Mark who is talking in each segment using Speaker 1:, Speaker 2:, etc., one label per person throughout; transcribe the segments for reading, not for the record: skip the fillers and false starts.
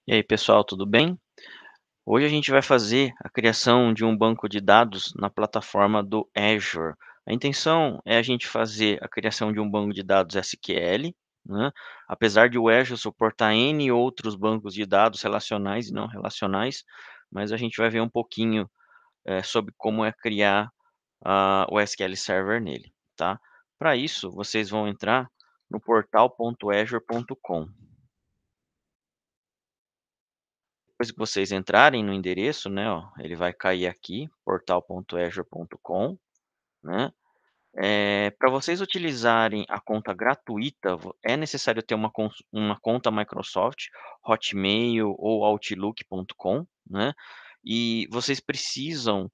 Speaker 1: E aí, pessoal, tudo bem? Hoje a gente vai fazer a criação de um banco de dados na plataforma do Azure. A intenção é a gente fazer a criação de um banco de dados SQL, né? Apesar de o Azure suportar N outros bancos de dados relacionais e não relacionais, mas a gente vai ver um pouquinho sobre como é criar o SQL Server nele, tá? Para isso, vocês vão entrar no portal.azure.com. Depois que vocês entrarem no endereço, né, ó, ele vai cair aqui, portal.azure.com, né. Pra vocês utilizarem a conta gratuita, é necessário ter uma conta Microsoft, Hotmail ou Outlook.com, né, e vocês precisam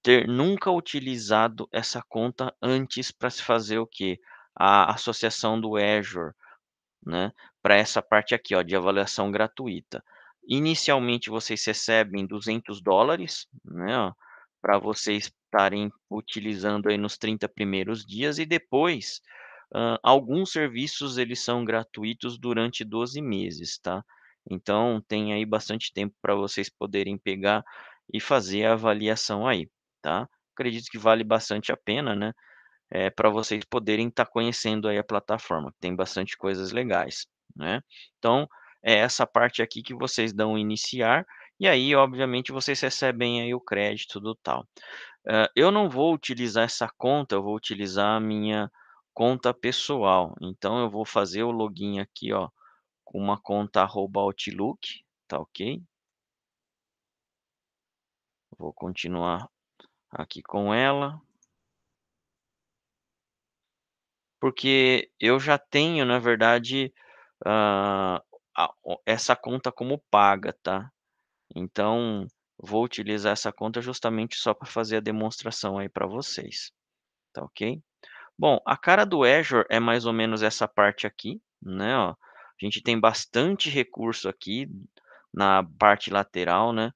Speaker 1: ter nunca utilizado essa conta antes para se fazer o quê? A associação do Azure, né, para essa parte aqui, ó, de avaliação gratuita. Inicialmente vocês recebem $200, né, ó, para vocês estarem utilizando aí nos 30 primeiros dias e depois, alguns serviços eles são gratuitos durante 12 meses, tá. Então tem aí bastante tempo para vocês poderem pegar e fazer a avaliação aí, tá. Acredito que vale bastante a pena, né, para vocês poderem estar conhecendo aí a plataforma, tem bastante coisas legais, né. Então, é essa parte aqui que vocês dão iniciar, e aí obviamente vocês recebem aí o crédito do tal. Eu não vou utilizar essa conta, eu vou utilizar a minha conta pessoal, então eu vou fazer o login aqui, ó, com uma conta @outlook, tá ok. Vou continuar aqui com ela, porque eu já tenho na verdade Hã, essa conta como paga, tá. Então, vou utilizar essa conta justamente só para fazer a demonstração aí para vocês, tá ok? Bom, a cara do Azure é mais ou menos essa parte aqui, né, ó. A gente tem bastante recurso aqui na parte lateral, né.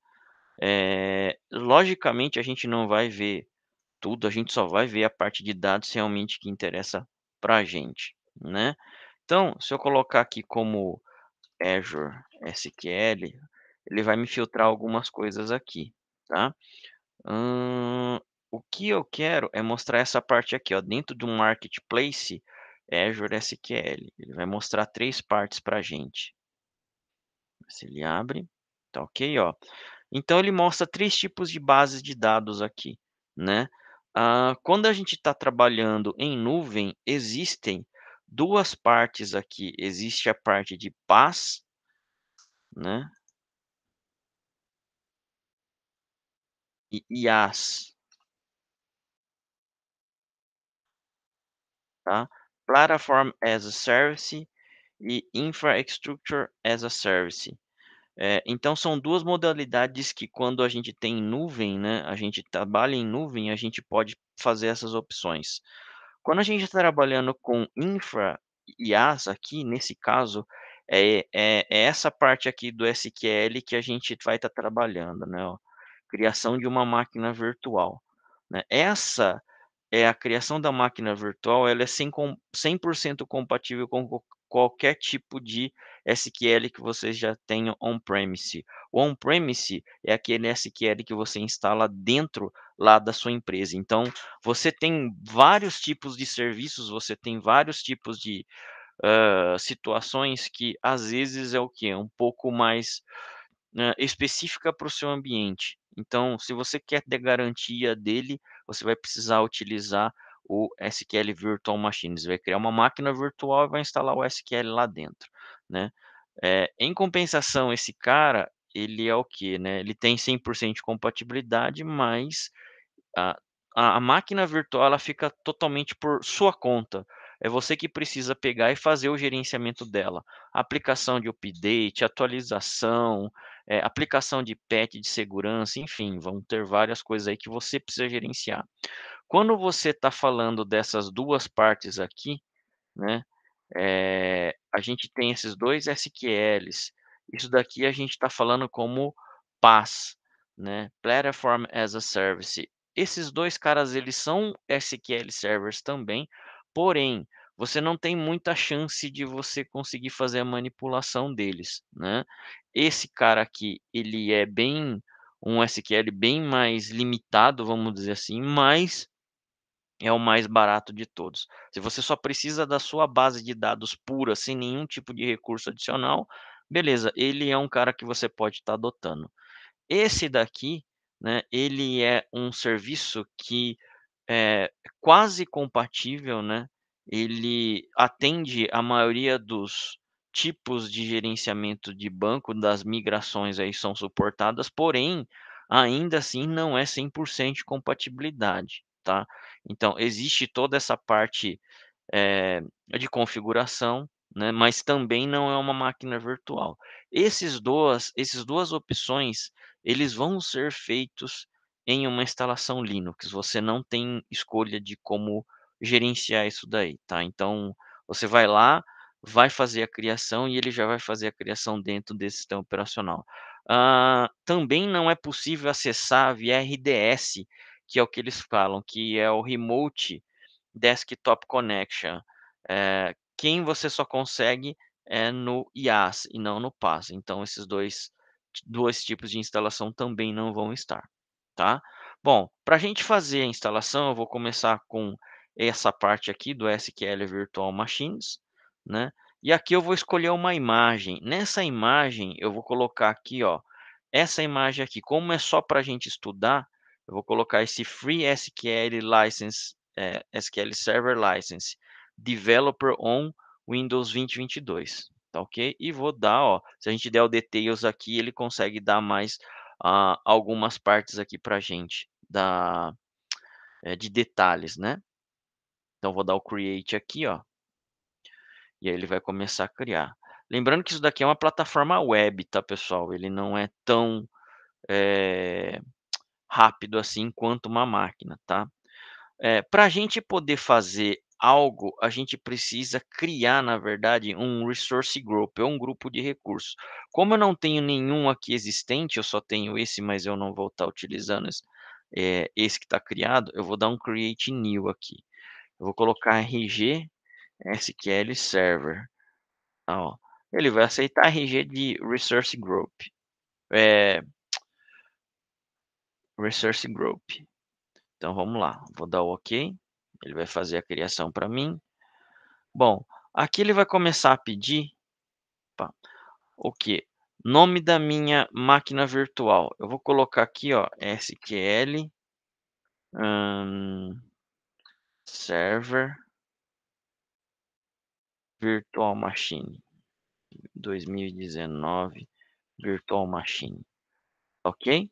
Speaker 1: Logicamente a gente não vai ver tudo, a gente só vai ver a parte de dados realmente que interessa pra gente, né. Então, se eu colocar aqui como Azure SQL, ele vai me filtrar algumas coisas aqui, tá. Hã, o que eu quero é mostrar essa parte aqui, ó, dentro do marketplace Azure SQL, ele vai mostrar 3 partes pra gente. Se ele abre, tá ok, ó. Então ele mostra 3 tipos de bases de dados aqui, né. Quando a gente está trabalhando em nuvem, existem 2 partes aqui, existe a parte de PaaS, né, e IaaS, tá? Platform as a Service e Infrastructure as a Service. Então são 2 modalidades que quando a gente tem nuvem, né, a gente trabalha em nuvem, a gente pode fazer essas opções. Quando a gente está trabalhando com infra e IaaS aqui, nesse caso, é essa parte aqui do SQL que a gente vai estar trabalhando, né, ó, criação de uma máquina virtual, né. Essa é a criação da máquina virtual, ela é 100% compatível com qualquer tipo de SQL que vocês já tenham on-premise. O on-premise é aquele SQL que você instala dentro lá da sua empresa. Então, você tem vários tipos de serviços, você tem vários tipos de, situações que às vezes é o quê? Um pouco mais específica para o seu ambiente. Então, se você quer ter garantia dele, você vai precisar utilizar o SQL Virtual Machine. Você vai criar uma máquina virtual e vai instalar o SQL lá dentro, né. Em compensação, esse cara, ele é o quê, né, ele tem 100% de compatibilidade, mas a a máquina virtual, ela fica totalmente por sua conta. É você que precisa pegar e fazer o gerenciamento dela. Aplicação de update, atualização, aplicação de patch de segurança, enfim, vão ter várias coisas aí que você precisa gerenciar. Quando você está falando dessas 2 partes aqui, né, a gente tem esses 2 SQLs. Isso daqui a gente está falando como PaaS, né, Platform as a Service. Esses 2 caras, eles são SQL Servers também, porém, você não tem muita chance de você conseguir fazer a manipulação deles, né. Esse cara aqui, ele é bem um SQL bem mais limitado, vamos dizer assim, mas é o mais barato de todos. Se você só precisa da sua base de dados pura, sem nenhum tipo de recurso adicional, beleza, ele é um cara que você pode estar adotando. Esse daqui, né, ele é um serviço que é quase compatível, né, ele atende a maioria dos tipos de gerenciamento de banco, das migrações aí são suportadas, porém, ainda assim não é 100% de compatibilidade, tá. Então existe toda essa parte eh, de configuração, né, mas também não é uma máquina virtual. Esses 2 opções, eles vão ser feitos em uma instalação Linux, você não tem escolha de como gerenciar isso daí, tá. Então, você vai lá, vai fazer a criação e ele já vai fazer a criação dentro desse sistema operacional. Também não é possível acessar via RDS, que é o que eles falam, que é o Remote Desktop Connection. Quem você só consegue é no IaaS e não no PaaS, então esses 2 tipos de instalação também não vão estar, tá. Bom, para a gente fazer a instalação, eu vou começar com essa parte aqui do SQL Virtual Machines, né, e aqui eu vou escolher uma imagem. Nessa imagem eu vou colocar aqui, ó, essa imagem aqui, como é só para a gente estudar, eu vou colocar esse Free SQL License, SQL Server License, Developer on Windows 2022, tá ok? E vou dar, ó, se a gente der o details aqui, ele consegue dar mais, algumas partes aqui pra gente, de detalhes, né. Então vou dar o create aqui, ó, e aí ele vai começar a criar. Lembrando que isso daqui é uma plataforma web, tá, pessoal? Ele não é tão, eh, rápido assim quanto uma máquina, tá? Para a gente poder fazer algo, a gente precisa criar, na verdade, um resource group, é um grupo de recursos. Como eu não tenho nenhum aqui existente, eu só tenho esse, mas eu não vou estar utilizando esse que está criado, eu vou dar um create new aqui. Eu vou colocar RG SQL Server, tá, ó. Ele vai aceitar RG de resource group, eh, resource group. Então vamos lá, vou dar o ok, ele vai fazer a criação para mim. Bom, aqui ele vai começar a pedir, opa, o quê? Nome da minha máquina virtual. Eu vou colocar aqui, ó, SQL, hã, Server Virtual Machine 2019 Virtual Machine, ok?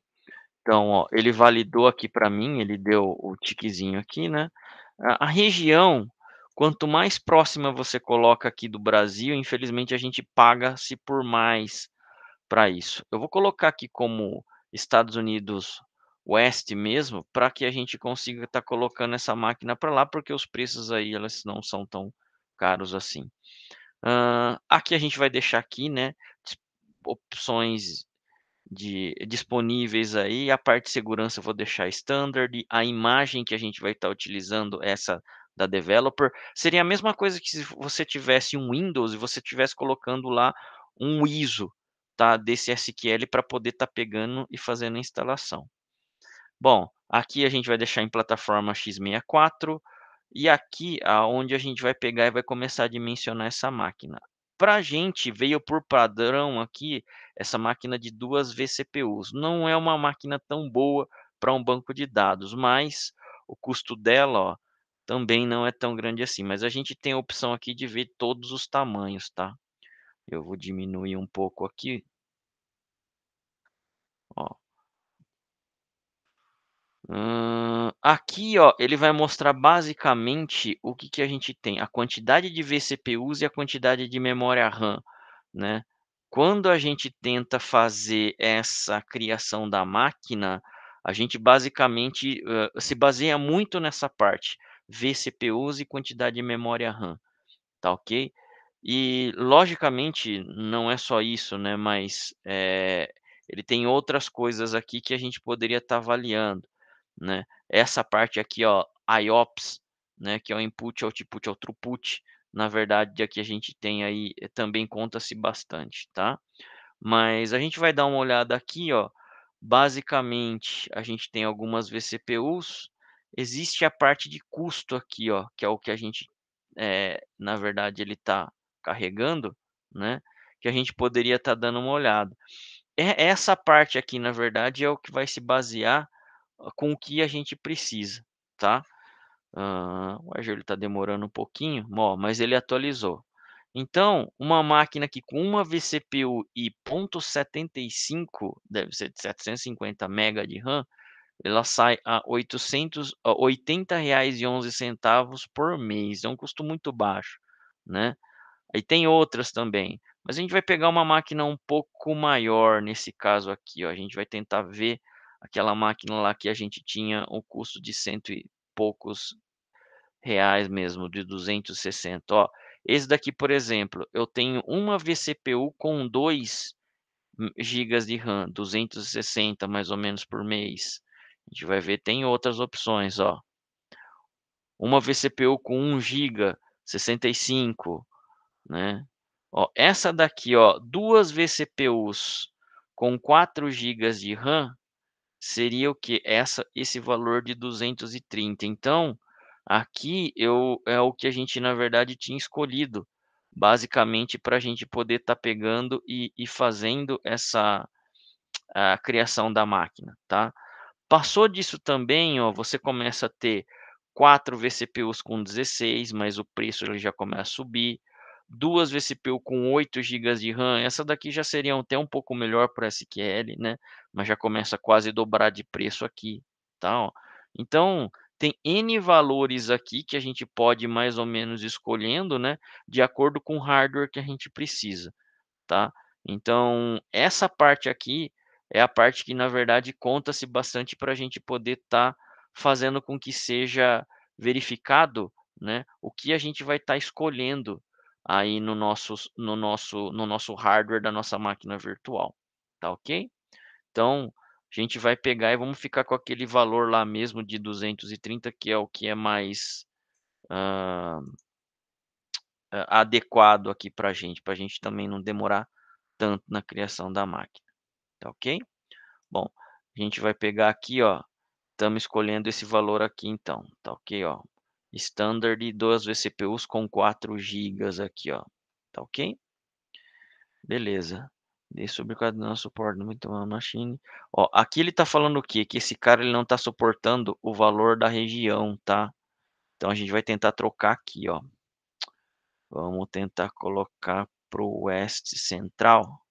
Speaker 1: Então, ó, ele validou aqui para mim, ele deu o tiquezinho aqui, né. A região, quanto mais próxima você coloca aqui do Brasil, infelizmente a gente paga-se por mais para isso. Eu vou colocar aqui como Estados Unidos Oeste mesmo, para que a gente consiga estar colocando essa máquina para lá, porque os preços aí elas não são tão caros assim. Aqui a gente vai deixar aqui, né, dis opções disponíveis aí, a parte de segurança eu vou deixar standard, a imagem que a gente vai estar utilizando, essa da developer, seria a mesma coisa que se você tivesse um Windows e você tivesse colocando lá um ISO, tá, desse SQL para poder estar pegando e fazendo a instalação. Bom, aqui a gente vai deixar em plataforma x64, e aqui aonde a gente vai pegar e vai começar a dimensionar essa máquina. Para a gente veio por padrão aqui essa máquina de 2 vCPUs. Não é uma máquina tão boa para um banco de dados, mas o custo dela, ó, também não é tão grande assim. Mas a gente tem a opção aqui de ver todos os tamanhos, tá? Eu vou diminuir um pouco aqui, ó. Aqui, ó, ele vai mostrar basicamente o que que a gente tem, a quantidade de vCPUs e a quantidade de memória RAM, né. Quando a gente tenta fazer essa criação da máquina, a gente basicamente, se baseia muito nessa parte, vCPUs e quantidade de memória RAM. Tá ok? E logicamente não é só isso, né, mas, ele tem outras coisas aqui que a gente poderia estar avaliando, né. Essa parte aqui, ó, IOPS, né, que é o input, output, ou throughput, na verdade, aqui a gente tem aí, também conta-se bastante, tá. Mas a gente vai dar uma olhada aqui, ó, basicamente a gente tem algumas vCPUs, existe a parte de custo aqui, ó, que é o que a gente, na verdade ele está carregando, né, que a gente poderia estar dando uma olhada. Essa parte aqui, na verdade, é o que vai se basear, com o que a gente precisa, tá. O Azure está demorando um pouquinho, ó, mas ele atualizou. Então, uma máquina que com uma vCPU e 0,75, deve ser de 750 mega de RAM, ela sai a 80,11 por mês, é um custo muito baixo, né. Aí tem outras também, mas a gente vai pegar uma máquina um pouco maior nesse caso aqui, ó, a gente vai tentar ver aquela máquina lá que a gente tinha o custo de cento e poucos reais mesmo, de 260. Ó, esse daqui, por exemplo, eu tenho uma vCPU com 2 gigas de RAM, 260 mais ou menos por mês. A gente vai ver, tem outras opções, ó. Uma vCPU com 1 giga, 65, né. Ó, essa daqui, ó, 2 vCPUs com 4 gigas de RAM, seria o quê? Esse valor de 230. Então, aqui é o que a gente, na verdade, tinha escolhido, basicamente para a gente poder estar pegando e fazendo a criação da máquina, tá. Passou disso também, ó, você começa a ter 4 vCPUs com 16, mas o preço ele já começa a subir. 2 vCPU com 8 gigas de RAM, essa daqui já seria até um pouco melhor para SQL, né, mas já começa a quase dobrar de preço aqui, tá, ó. Então, tem N valores aqui que a gente pode mais ou menos escolhendo, né, de acordo com o hardware que a gente precisa, tá. Então, essa parte aqui é a parte que, na verdade, conta-se bastante para a gente poder estar fazendo com que seja verificado, né, o que a gente vai estar escolhendo aí no nosso hardware da nossa máquina virtual, tá ok? Então, a gente vai pegar e vamos ficar com aquele valor lá mesmo de 230, que é o que é mais, hã, adequado aqui para a gente também não demorar tanto na criação da máquina, tá ok? Bom, a gente vai pegar aqui, ó, estamos escolhendo esse valor aqui então, tá ok, ó. Standard 2 vCPUs com 4 gigas aqui, ó, tá ok? Beleza. Dei sobre o não suporte muito uma machine. Ó, aqui ele tá falando o quê? Que esse cara ele não tá suportando o valor da região, tá? Então a gente vai tentar trocar aqui, ó. Vamos tentar colocar para o West Central.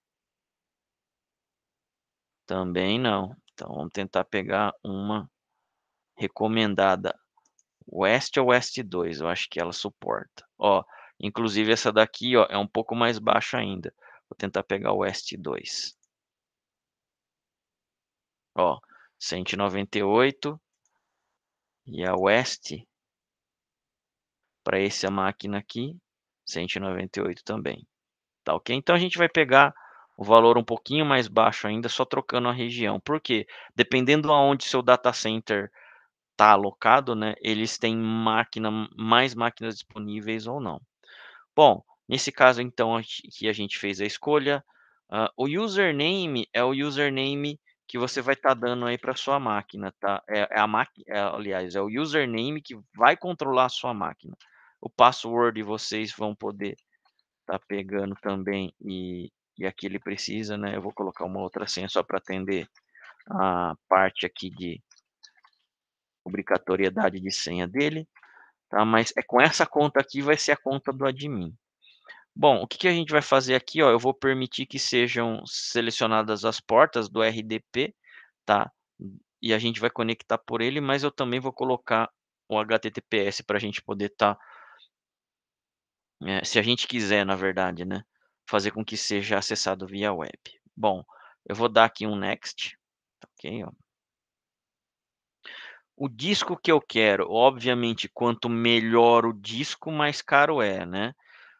Speaker 1: Também não. Então vamos tentar pegar uma recomendada. West ou West 2, eu acho que ela suporta. Ó, inclusive essa daqui, ó, é um pouco mais baixa ainda. Vou tentar pegar o West 2. Ó, 198 e a West para essa máquina aqui, 198 também, tá ok? Então a gente vai pegar o valor um pouquinho mais baixo ainda, só trocando a região. Por quê? Dependendo aonde seu data center está alocado, né, eles têm mais máquinas disponíveis ou não. Bom, nesse caso então que a gente fez a escolha, o username é o username que você vai estar dando aí para sua máquina, tá. Aliás, é o username que vai controlar a sua máquina. O password vocês vão poder estar pegando também e aqui ele precisa, né, eu vou colocar uma outra senha só para atender a parte aqui de obrigatoriedade de senha dele, tá, mas é com essa conta aqui vai ser a conta do admin. Bom, o que que a gente vai fazer aqui, ó, eu vou permitir que sejam selecionadas as portas do RDP, tá, e a gente vai conectar por ele, mas eu também vou colocar o HTTPS para a gente poder estar, se a gente quiser, na verdade, né, fazer com que seja acessado via web. Bom, eu vou dar aqui um next, ok, ó. O disco que eu quero, obviamente, quanto melhor o disco, mais caro é, né.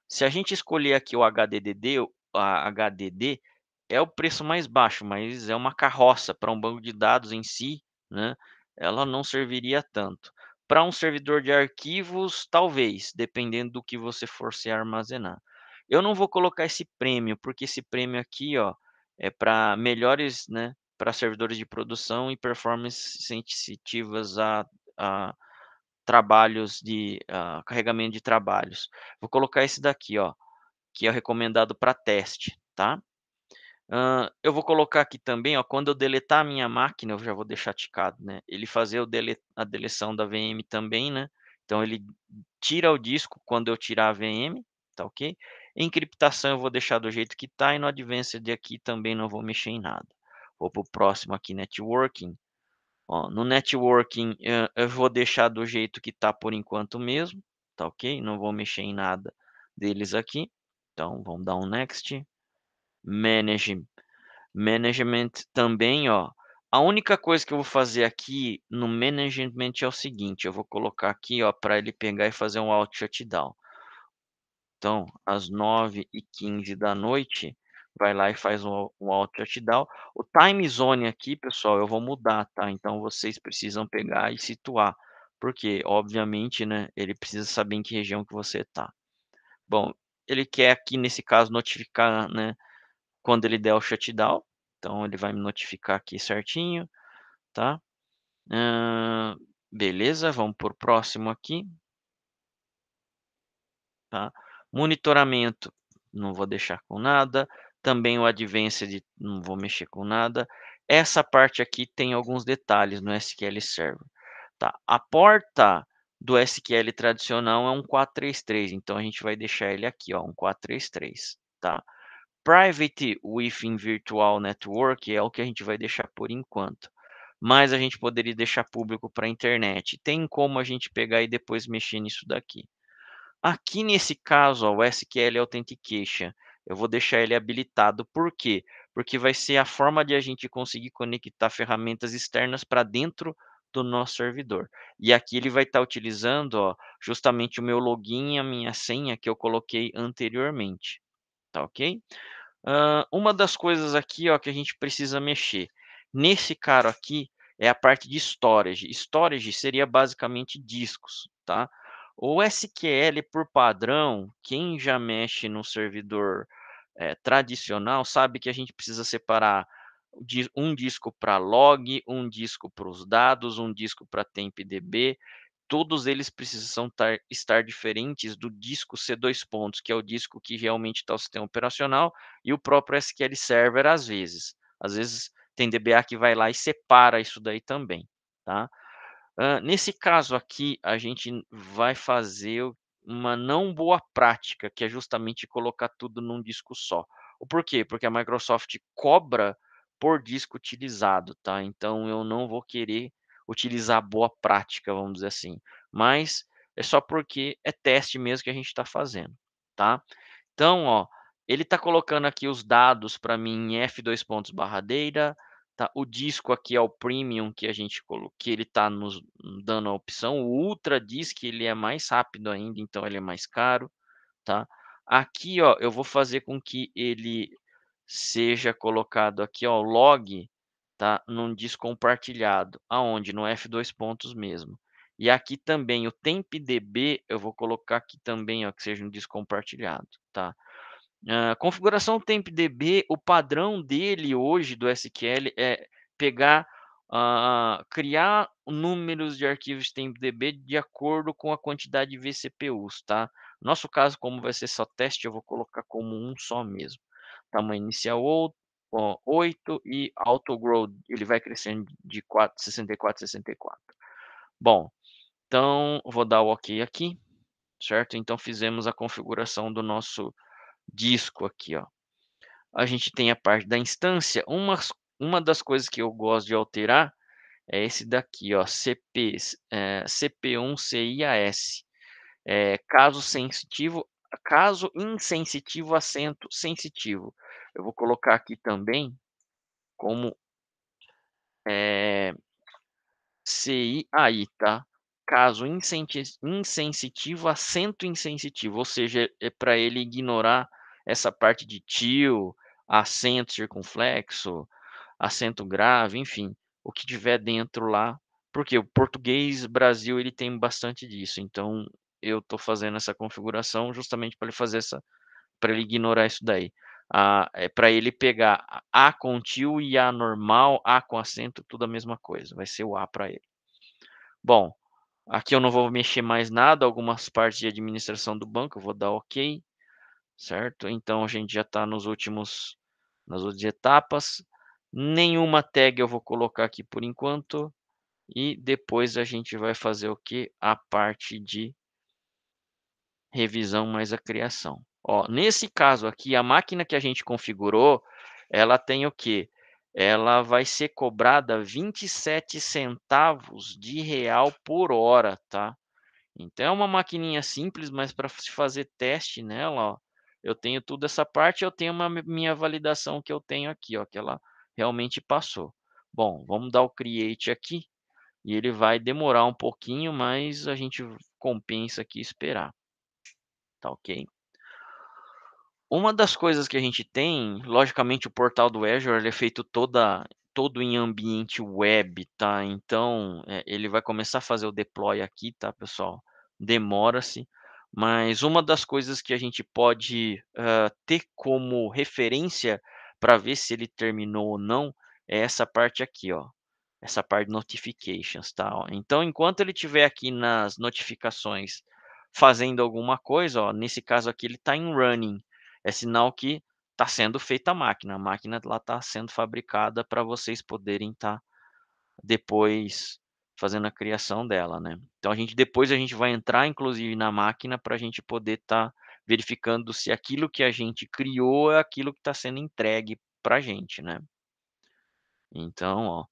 Speaker 1: Se a gente escolher aqui o HDD, a HDD é o preço mais baixo, mas é uma carroça para um banco de dados em si, né, ela não serviria tanto. Para um servidor de arquivos, talvez, dependendo do que você for se armazenar. Eu não vou colocar esse prêmio, porque esse prêmio aqui, ó, é para melhores, né, para servidores de produção e performance sensitivas a trabalhos de carregamento de trabalhos. Vou colocar esse daqui, ó, que é o recomendado para teste, tá? Eu vou colocar aqui também, ó, quando eu deletar a minha máquina, eu já vou deixar ticado, né, ele fazer a deleção da VM também, né, então ele tira o disco quando eu tirar a VM, tá ok? Encriptação eu vou deixar do jeito que tá e no Advanced aqui também não vou mexer em nada. Vou para o próximo aqui, Networking. Ó, no Networking, eu vou deixar do jeito que tá por enquanto mesmo, tá ok? Não vou mexer em nada deles aqui. Então vamos dar um Next. Manage Management também, ó, a única coisa que eu vou fazer aqui no Management é o seguinte, eu vou colocar aqui, ó, para ele pegar e fazer um Auto Shutdown. Então, às 9h15 da noite, vai lá e faz um Auto Shutdown. O time zone aqui, pessoal, eu vou mudar, tá, então vocês precisam pegar e situar, porque obviamente, né, ele precisa saber em que região que você tá. Bom, ele quer aqui nesse caso notificar, né, quando ele der o shutdown, então ele vai me notificar aqui certinho, tá. Hã, beleza, vamos por próximo aqui, tá. Monitoramento, não vou deixar com nada, também o Advanced não vou mexer com nada. Essa parte aqui tem alguns detalhes no SQL Server, tá. A porta do SQL tradicional é um 433, então a gente vai deixar ele aqui, ó, um 433, tá. Private within virtual network é o que a gente vai deixar por enquanto, mas a gente poderia deixar público para a internet. Tem como a gente pegar e depois mexer nisso daqui. Aqui nesse caso, ó, o SQL Authentication, eu vou deixar ele habilitado. Por quê? Porque vai ser a forma de a gente conseguir conectar ferramentas externas para dentro do nosso servidor. E aqui ele vai estar utilizando, ó, justamente o meu login e a minha senha que eu coloquei anteriormente, tá ok? Uma das coisas aqui, ó, que a gente precisa mexer, nesse cara aqui, é a parte de storage. Storage seria basicamente discos, tá. O SQL, por padrão, quem já mexe no servidor, tradicional, sabe que a gente precisa separar um disco para log, um disco para os dados, um disco para tempdb. Todos eles precisam estar diferentes do disco C2 pontos, que é o disco que realmente está o sistema operacional, e o próprio SQL Server às vezes. Às vezes tem DBA que vai lá e separa isso daí também, tá. Nesse caso aqui, a gente vai fazer uma não boa prática, que é justamente colocar tudo num disco só. O porquê? Porque a Microsoft cobra por disco utilizado, tá. Então eu não vou querer utilizar a boa prática, vamos dizer assim. Mas é só porque é teste mesmo que a gente está fazendo, tá. Então, ó, ele está colocando aqui os dados para mim em F2 pontos barra data, tá. O disco aqui é o premium que a gente que ele está nos dando a opção. O ultra diz que ele é mais rápido ainda, então ele é mais caro, tá. Aqui, ó, eu vou fazer com que ele seja colocado aqui, ó, o log, tá, num disco compartilhado, aonde? No F2 pontos mesmo. E aqui também o tempdb eu vou colocar aqui também, ó, que seja um disco compartilhado, tá. Configuração TempDB, o padrão dele hoje do SQL é pegar, criar números de arquivos TempDB de acordo com a quantidade de vCPUs, tá. Nosso caso, como vai ser só teste, eu vou colocar como um só mesmo. Tamanho inicial 8 e autogrow, ele vai crescendo de 64, 64. Bom, então vou dar o ok aqui, certo. Então fizemos a configuração do nosso disco aqui, ó. A gente tem a parte da instância, uma das coisas que eu gosto de alterar é esse daqui, ó, CP1 CIAS, caso insensitivo, acento sensitivo. Eu vou colocar aqui também como, eh, CIAI, tá. Caso insensitivo, acento insensitivo, ou seja, é para ele ignorar essa parte de til, acento circunflexo, acento grave, enfim, o que tiver dentro lá, Porque o português Brasil, ele tem bastante disso, então eu estou fazendo essa configuração justamente para ele fazer essa para ele ignorar isso daí. Para ele pegar A com tio e A normal, A com acento, tudo a mesma coisa, vai ser o A para ele. Bom, aqui eu não vou mexer mais nada, algumas partes de administração do banco, eu vou dar OK, certo? Então a gente já está nas últimas etapas. Nenhuma tag eu vou colocar aqui por enquanto. E depois a gente vai fazer o que? A parte de revisão mais a criação. Ó, nesse caso aqui, a máquina que a gente configurou, ela tem o quê? Ela vai ser cobrada 27 centavos de real por hora, tá? Então é uma maquininha simples, mas para se fazer teste nela, ó, eu tenho tudo essa parte, eu tenho uma minha validação que eu tenho aqui, ó, que ela realmente passou. Bom, vamos dar o create aqui e ele vai demorar um pouquinho, mas a gente compensa aqui esperar, tá ok? Uma das coisas que a gente tem, logicamente o portal do Azure ele é feito todo em ambiente web, tá? Então, ele vai começar a fazer o deploy aqui, tá, pessoal? Demora-se, mas uma das coisas que a gente pode ter como referência para ver se ele terminou ou não é essa parte aqui, ó. Essa parte de notifications, tá? Ó. Então, enquanto ele estiver aqui nas notificações fazendo alguma coisa, ó, nesse caso aqui ele está em running, é sinal que está sendo feita a máquina lá está sendo fabricada para vocês poderem estar depois fazendo a criação dela, né? Então depois a gente vai entrar inclusive na máquina para a gente poder estar verificando se aquilo que a gente criou é aquilo que está sendo entregue para a gente, né? Então, ó,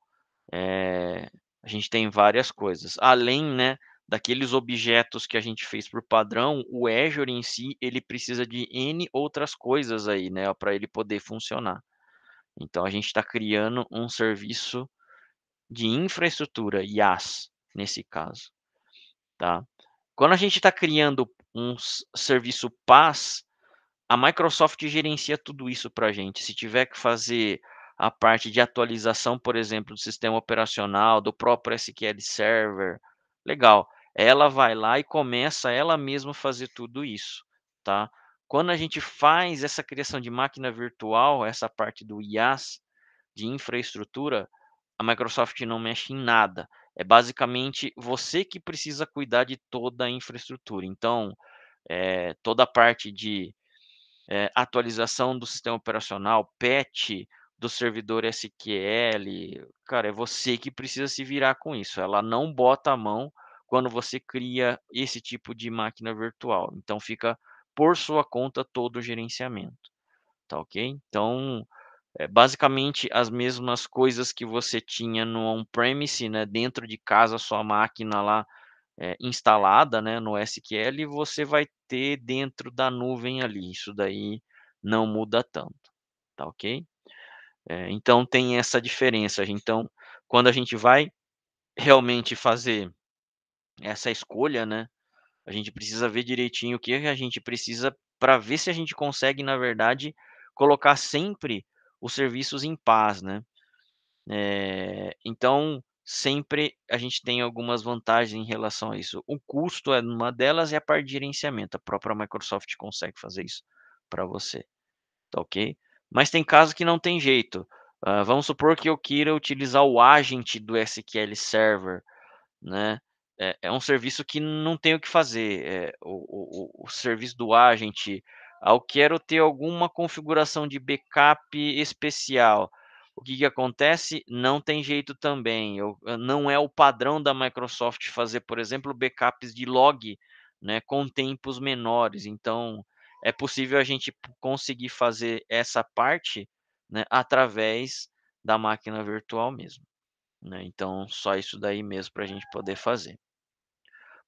Speaker 1: a gente tem várias coisas. Além, né, daqueles objetos que a gente fez por padrão, o Azure em si, ele precisa de N outras coisas aí, né, para ele poder funcionar. Então a gente está criando um serviço de infraestrutura, IaaS, nesse caso, tá? Quando a gente está criando um serviço PaaS, a Microsoft gerencia tudo isso para a gente. Se tiver que fazer a parte de atualização, por exemplo, do sistema operacional, do próprio SQL Server, legal. Ela vai lá e começa ela mesma a fazer tudo isso, tá? Quando a gente faz essa criação de máquina virtual, essa parte do IaaS, de infraestrutura, a Microsoft não mexe em nada. É basicamente você que precisa cuidar de toda a infraestrutura. Então, toda a parte de atualização do sistema operacional, patch do servidor SQL, cara, é você que precisa se virar com isso. Ela não bota a mão quando você cria esse tipo de máquina virtual. Então fica por sua conta todo o gerenciamento, tá ok? Então, basicamente as mesmas coisas que você tinha no on-premise, né, dentro de casa, sua máquina lá instalada, né, no SQL, você vai ter dentro da nuvem ali. Isso daí não muda tanto, tá ok? Então tem essa diferença. Então, quando a gente vai realmente fazer essa escolha, né, a gente precisa ver direitinho o que a gente precisa para ver se a gente consegue, na verdade, colocar sempre os serviços em paz, né? Então, sempre a gente tem algumas vantagens em relação a isso. O custo é uma delas e a parte de gerenciamento. A própria Microsoft consegue fazer isso para você, tá ok? Mas tem casos que não tem jeito. Vamos supor que eu queira utilizar o agent do SQL Server, né? É um serviço que não tem o que fazer. O serviço do agent, eu quero ter alguma configuração de backup especial. O que que acontece? Não tem jeito também. Não é o padrão da Microsoft fazer, por exemplo, backups de log, né, com tempos menores. Então, é possível a gente conseguir fazer essa parte, né, através da máquina virtual mesmo, né? Então, só isso daí mesmo para a gente poder fazer.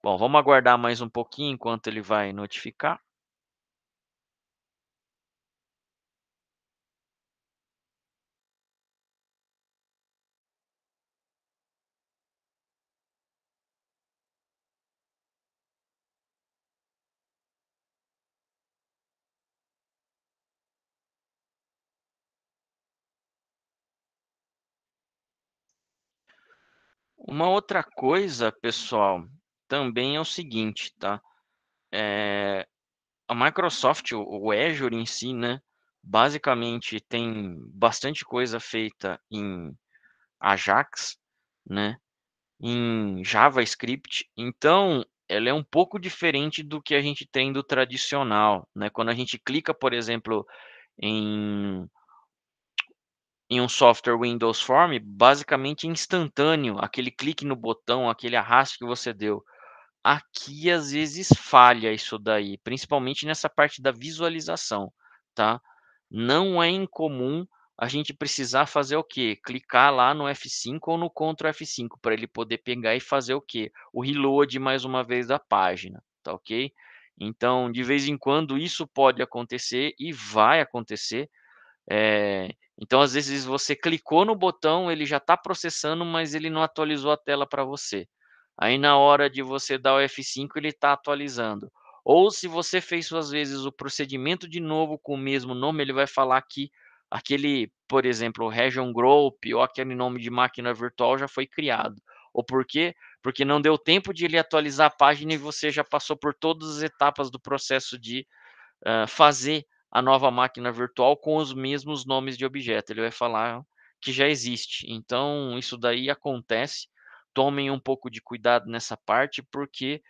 Speaker 1: Bom, vamos aguardar mais um pouquinho enquanto ele vai notificar. Uma outra coisa, pessoal, também é o seguinte, tá? A Microsoft, o Azure em si, né, basicamente tem bastante coisa feita em Ajax, né, em JavaScript, então ela é um pouco diferente do que a gente tem do tradicional, né? Quando a gente clica, por exemplo, em um software Windows Form, basicamente é instantâneo, aquele clique no botão, aquele arraste que você deu. Aqui às vezes falha isso daí, principalmente nessa parte da visualização, tá? Não é incomum a gente precisar fazer o quê? Clicar lá no F5 ou no Ctrl F5 para ele poder pegar e fazer o quê? O reload mais uma vez da página, tá ok? Então, de vez em quando isso pode acontecer e vai acontecer, então, às vezes, você clicou no botão, ele já está processando, mas ele não atualizou a tela para você. Aí, na hora de você dar o F5, ele está atualizando. Ou se você fez, às vezes, o procedimento de novo com o mesmo nome, ele vai falar que aquele, por exemplo, Region Group ou aquele nome de máquina virtual já foi criado. Ou por quê? Porque não deu tempo de ele atualizar a página e você já passou por todas as etapas do processo de fazer a nova máquina virtual com os mesmos nomes de objeto. Ele vai falar que já existe. Então, isso daí acontece. Tomem um pouco de cuidado nessa parte, porque,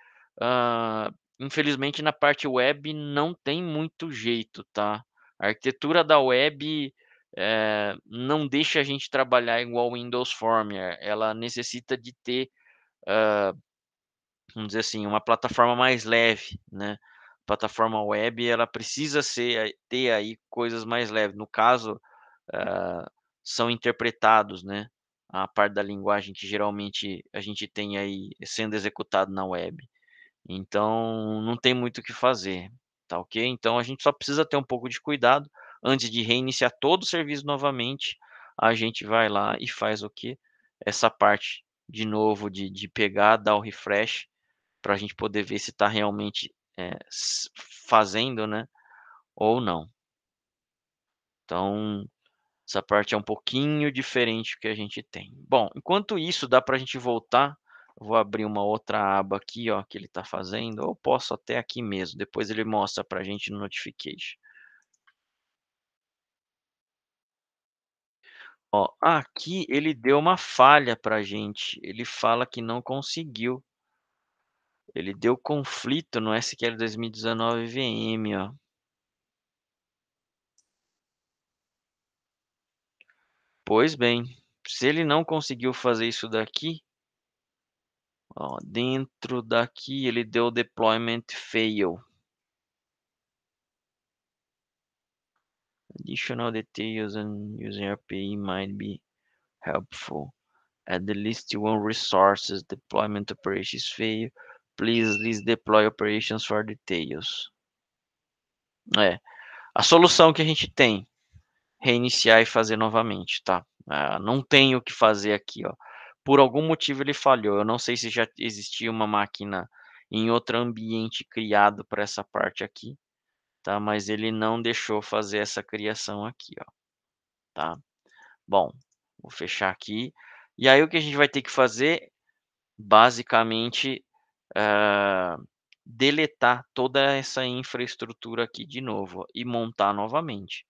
Speaker 1: infelizmente, na parte web não tem muito jeito, tá? A arquitetura da web não deixa a gente trabalhar igual o Windows Form. Ela necessita de ter, vamos dizer assim, uma plataforma mais leve, né. Plataforma web, ela precisa ter aí coisas mais leves. No caso, ah, são interpretados, né, a parte da linguagem que geralmente a gente tem aí sendo executado na web. Então, não tem muito o que fazer, tá ok? Então a gente só precisa ter um pouco de cuidado antes de reiniciar todo o serviço novamente, a gente vai lá e faz o quê? Essa parte de novo de pegar, dar o refresh para a gente poder ver se está realmente, fazendo, né, ou não. Então, essa parte é um pouquinho diferente que a gente tem. Bom, enquanto isso dá para a gente voltar, eu vou abrir uma outra aba aqui, ó, que ele está fazendo, ou posso até aqui mesmo, depois ele mostra para a gente no notification. Ó, aqui ele deu uma falha para a gente, ele fala que não conseguiu, ele deu conflito no SQL 2019 VM, ó. Pois bem, se ele não conseguiu fazer isso daqui, ó, dentro daqui ele deu deployment fail. Additional details and user API might be helpful. At the list one resources deployment operations fail. Please list deploy operations for details. É, a solução que a gente tem, reiniciar e fazer novamente, tá? Não tem o que fazer aqui, ó. Por algum motivo ele falhou. Eu não sei se já existia uma máquina em outro ambiente criado para essa parte aqui, tá? Mas ele não deixou fazer essa criação aqui, ó, tá? Bom, vou fechar aqui. E aí o que a gente vai ter que fazer, basicamente, ah, deletar toda essa infraestrutura aqui de novo e montar novamente,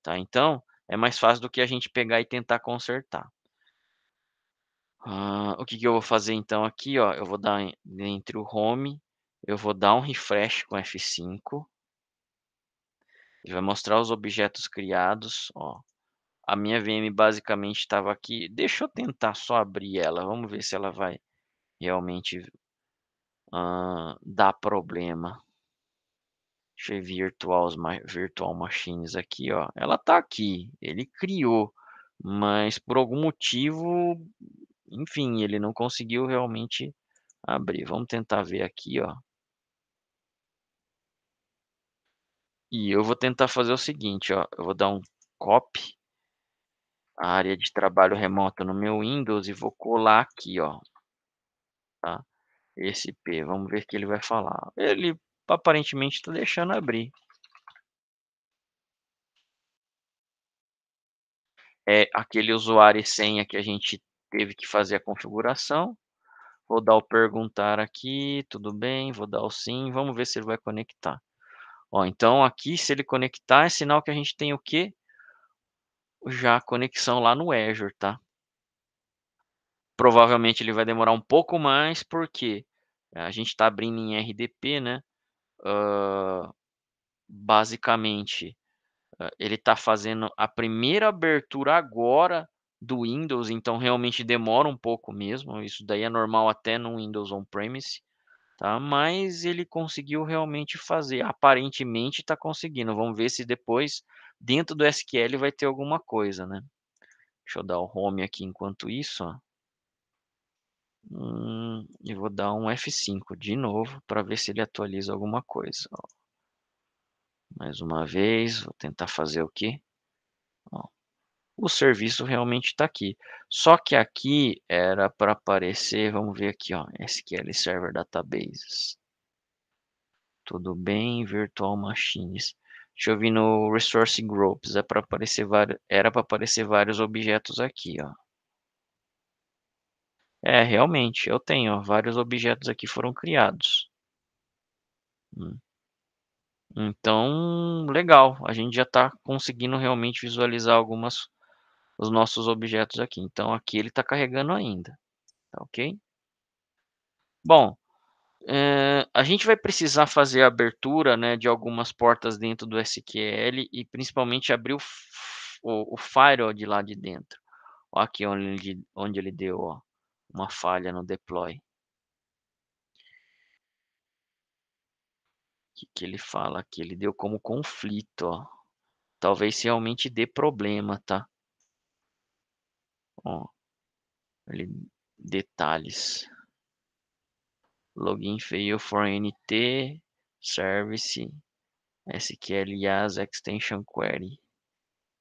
Speaker 1: tá? Então, é mais fácil do que a gente pegar e tentar consertar. O que que eu vou fazer então aqui, ó, eu vou dar entre o home, eu vou dar um refresh com F5, ele vai mostrar os objetos criados, ó. A minha VM basicamente estava aqui, deixa eu tentar só abrir ela, vamos ver se ela vai realmente, dar problema. Deixa eu ver virtual machines aqui, ó, ela tá aqui, ele criou, mas por algum motivo, enfim, ele não conseguiu realmente abrir. Vamos tentar ver aqui, ó. E eu vou tentar fazer o seguinte, ó, eu vou dar um copy, a área de trabalho remoto no meu Windows e vou colar aqui, ó, tá, esse P, vamos ver o que ele vai falar. Ele aparentemente está deixando abrir. É aquele usuário e senha que a gente teve que fazer a configuração. Vou dar o perguntar aqui, tudo bem, vou dar o sim, vamos ver se ele vai conectar. Ó, então aqui se ele conectar é sinal que a gente tem o quê? Já a conexão lá no Azure, tá. Provavelmente ele vai demorar um pouco mais, porque a gente está abrindo em RDP, né, basicamente, ele está fazendo a primeira abertura agora do Windows, então realmente demora um pouco mesmo, isso daí é normal até no Windows On-Premise. Tá, mas ele conseguiu realmente fazer, aparentemente está conseguindo, vamos ver se depois dentro do SQL vai ter alguma coisa, né. Deixa eu dar o home aqui enquanto isso, ó. E vou dar um F5 de novo para ver se ele atualiza alguma coisa, ó. Mais uma vez, vou tentar fazer o quê? Ó, o serviço realmente está aqui, só que aqui era para aparecer, vamos ver aqui, ó, SQL Server Databases. Tudo bem, Virtual Machines. Deixa eu vir no Resource Groups, é para aparecer era para aparecer vários objetos aqui, ó. É, realmente, eu tenho, ó, vários objetos aqui foram criados. Hum. Então, legal, a gente já está conseguindo realmente visualizar algumas os nossos objetos aqui. Então aqui ele está carregando ainda, tá ok? Bom, a gente vai precisar fazer a abertura, né, de algumas portas dentro do SQL e principalmente abrir o firewall de lá de dentro. Ó, aqui onde ele deu, ó, uma falha no deploy. Que ele fala aqui? Ele deu como conflito, ó. Talvez realmente dê problema, tá? Ó, ele detalhes. Login fail for NT service SQL YAS extension query.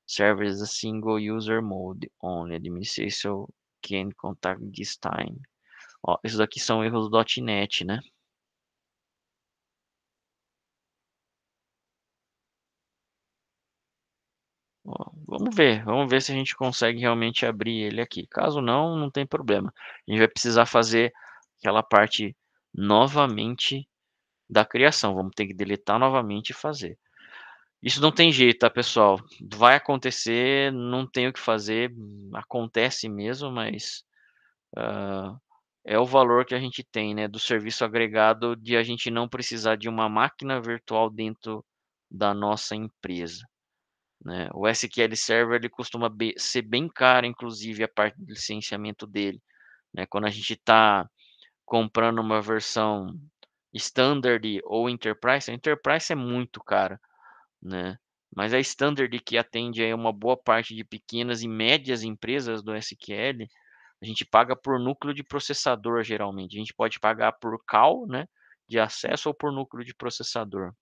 Speaker 1: Server is a single user mode only. Administration can contact this time. Ó, esses aqui são erros do .NET, né? Ó, vamos ver se a gente consegue realmente abrir ele aqui. Caso não, não tem problema. A gente vai precisar fazer aquela parte novamente da criação. Vamos ter que deletar novamente e fazer. Isso não tem jeito, tá, pessoal? Vai acontecer, não tem o que fazer, acontece mesmo, mas é o valor que a gente tem, né, do serviço agregado de a gente não precisar de uma máquina virtual dentro da nossa empresa, né. O SQL Server ele costuma ser bem caro, inclusive a parte do licenciamento dele, né. Quando a gente está comprando uma versão Standard ou Enterprise, a Enterprise é muito cara, né. Mas a Standard que atende aí uma boa parte de pequenas e médias empresas do SQL, a gente paga por núcleo de processador geralmente, a gente pode pagar por call, né, de acesso ou por núcleo de processador.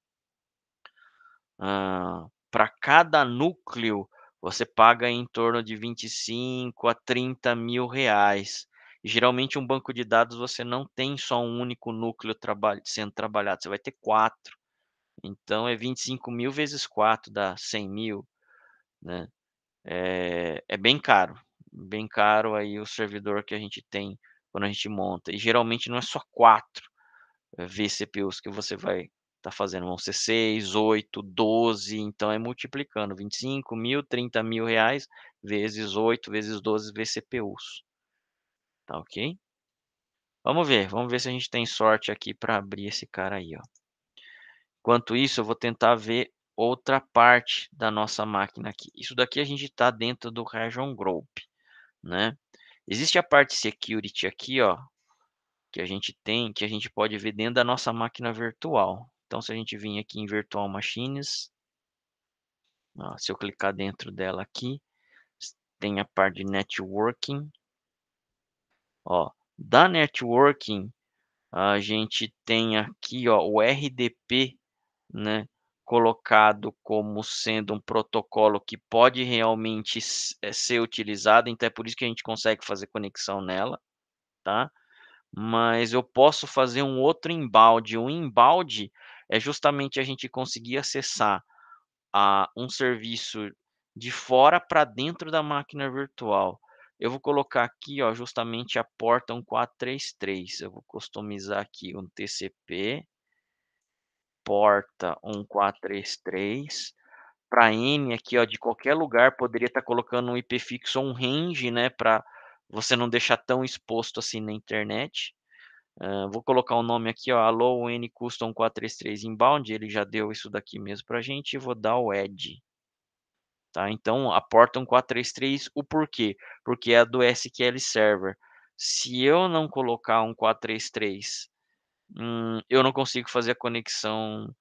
Speaker 1: Para cada núcleo, você paga em torno de 25 a 30 mil reais. E geralmente um banco de dados você não tem só um único núcleo sendo trabalhado, você vai ter 4. Então é 25 mil vezes 4 dá 100 mil, né. É bem caro aí o servidor que a gente tem quando a gente monta. E geralmente não é só 4 vCPUs que você vai estar fazendo, vão ser 6, 8, 12, então é multiplicando 25 mil, 30 mil reais vezes 8 vezes 12 vCPUs, tá ok? Vamos ver se a gente tem sorte aqui para abrir esse cara aí, ó. Enquanto isso, eu vou tentar ver outra parte da nossa máquina aqui. Isso daqui a gente está dentro do Region Group, né? Existe a parte Security aqui, ó, que a gente tem, que a gente pode ver dentro da nossa máquina virtual. Então, se a gente vir aqui em Virtual Machines, ó, se eu clicar dentro dela aqui, tem a parte de Networking. Ó, da Networking, a gente tem aqui, ó, o RDP, né, colocado como sendo um protocolo que pode realmente ser utilizado, então é por isso que a gente consegue fazer conexão nela, tá. Mas eu posso fazer um outro embalde. O embalde é justamente a gente conseguir acessar a um serviço de fora para dentro da máquina virtual. eu vou colocar aqui, ó, justamente a porta 1433. Eu vou customizar aqui um TCP, porta 1433. Para N aqui, ó, de qualquer lugar, poderia estar colocando um IP fixo ou um range, né, para você não deixar tão exposto assim na internet. Vou colocar o nome aqui, ó, alô N Custom 433 inbound, ele já deu isso daqui mesmo pra gente, e vou dar o add, tá. Então a porta 1433, o porquê? Porque é a do SQL Server. Se eu não colocar um 433, eu não consigo fazer a conexão,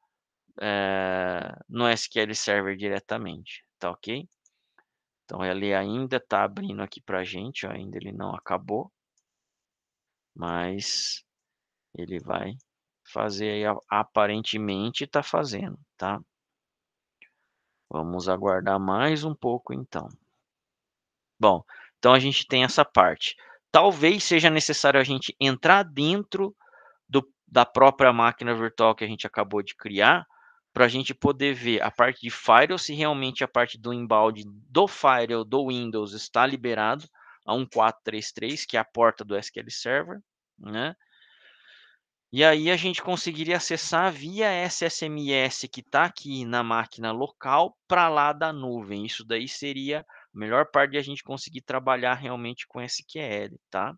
Speaker 1: no SQL Server diretamente, tá ok? Então ele ainda está abrindo aqui pra gente, ó, ainda ele não acabou, mas ele vai fazer aí, aparentemente está fazendo, tá. Vamos aguardar mais um pouco então. Bom, então a gente tem essa parte. Talvez seja necessário a gente entrar dentro da própria máquina virtual que a gente acabou de criar, para a gente poder ver a parte de firewall, se realmente a parte do inbound do firewall do Windows está liberado a 1433, que é a porta do SQL Server, né. E aí a gente conseguiria acessar via SSMS que está aqui na máquina local para lá da nuvem. Isso daí seria a melhor parte de a gente conseguir trabalhar realmente com SQL, tá.